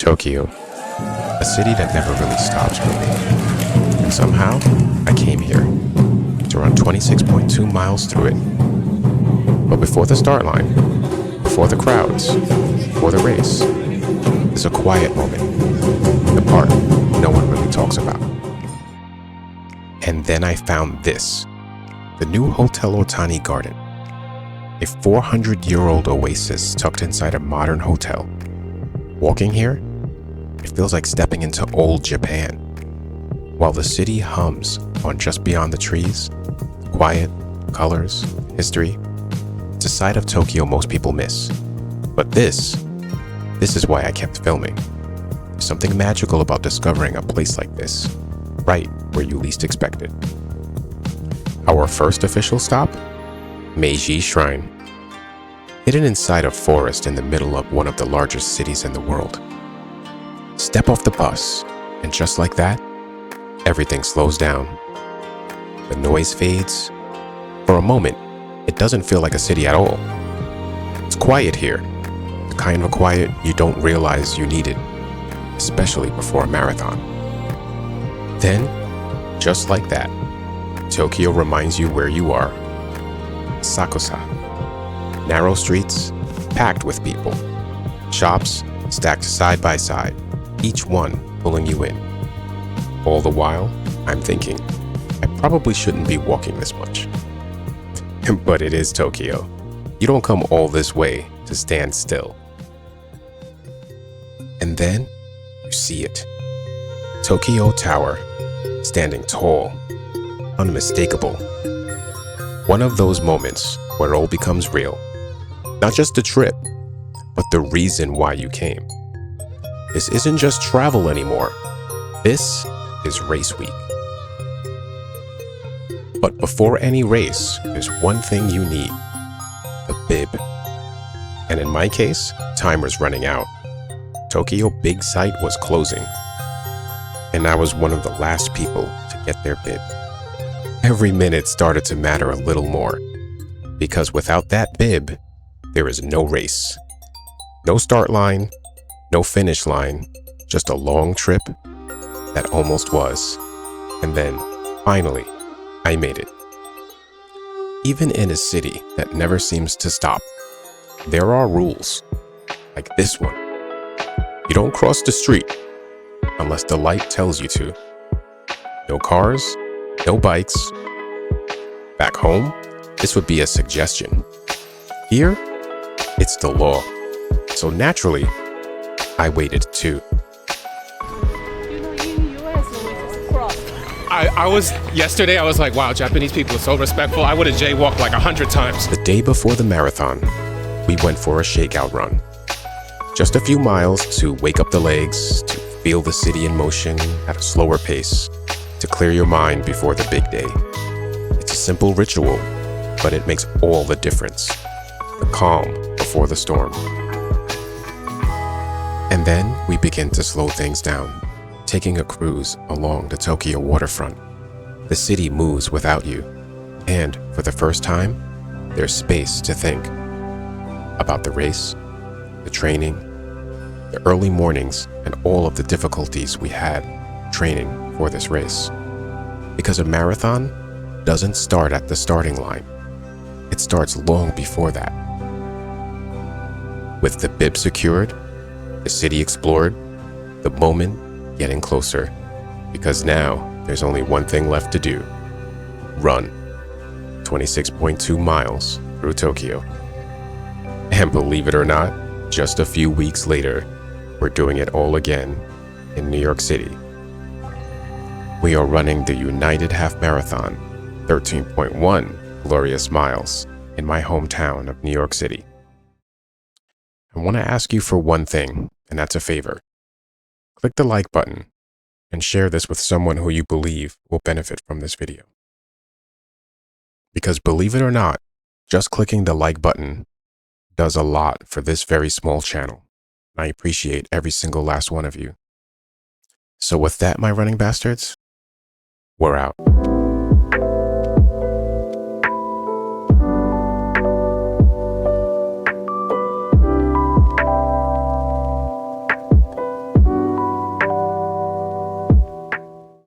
Tokyo, a city that never really stops moving. And somehow, I came here to run 26.2 miles through it. But before the start line, before the crowds, before the race, there's a quiet moment, the part no one really talks about. And then I found this, the new Hotel Otani Garden, a 400-year-old oasis tucked inside a modern hotel. Walking here, it feels like stepping into old Japan. While the city hums on just beyond the trees, quiet, colors, history, it's a side of Tokyo most people miss. But this is why I kept filming. There's something magical about discovering a place like this, right where you least expect it. Our first official stop? Meiji Shrine. Hidden inside a forest in the middle of one of the largest cities in the world. Step off the bus, and just like that, everything slows down. The noise fades. For a moment, it doesn't feel like a city at all. It's quiet here, the kind of quiet you don't realize you needed, especially before a marathon. Then, just like that, Tokyo reminds you where you are. Asakusa. Narrow streets, packed with people. Shops stacked side by side, each one pulling you in. All the while, I'm thinking, I probably shouldn't be walking this much. But it is Tokyo. You don't come all this way to stand still. And then, you see it. Tokyo Tower, standing tall, unmistakable. One of those moments where it all becomes real. Not just a trip, but the reason why you came. This isn't just travel anymore. This is race week. But before any race, there's one thing you need. The bib. And in my case, time was running out. Tokyo Big Sight was closing. And I was one of the last people to get their bib. Every minute started to matter a little more. Because without that bib, there is no race. No start line, no finish line, just a long trip that almost was. And then, finally, I made it. Even in a city that never seems to stop, there are rules, like this one. You don't cross the street unless the light tells you to. No cars, no bikes. Back home, this would be a suggestion. Here, it's the law. So naturally, I waited too. Yesterday I was like, wow, Japanese people are so respectful. I would have jaywalked like 100 times. The day before the marathon, we went for a shakeout run. Just a few miles to wake up the legs, to feel the city in motion at a slower pace, to clear your mind before the big day. It's a simple ritual, but it makes all the difference. The calm before the storm. And then we begin to slow things down, taking a cruise along the Tokyo waterfront. The city moves without you, and for the first time, there's space to think about the race, the training, the early mornings, and all of the difficulties we had training for this race. Because a marathon doesn't start at the starting line. It starts long before that. With the bib secured, the city explored, the moment getting closer, because now there's only one thing left to do. Run 26.2 miles through Tokyo. And believe it or not, just a few weeks later, we're doing it all again in New York City. We are running the United Half Marathon, 13.1 glorious miles, in my hometown of New York City. I want to ask you for one thing, and that's a favor. Click the like button and share this with someone who you believe will benefit from this video. Because believe it or not, just clicking the like button does a lot for this very small channel. I appreciate every single last one of you. So with that, my running bastards, we're out.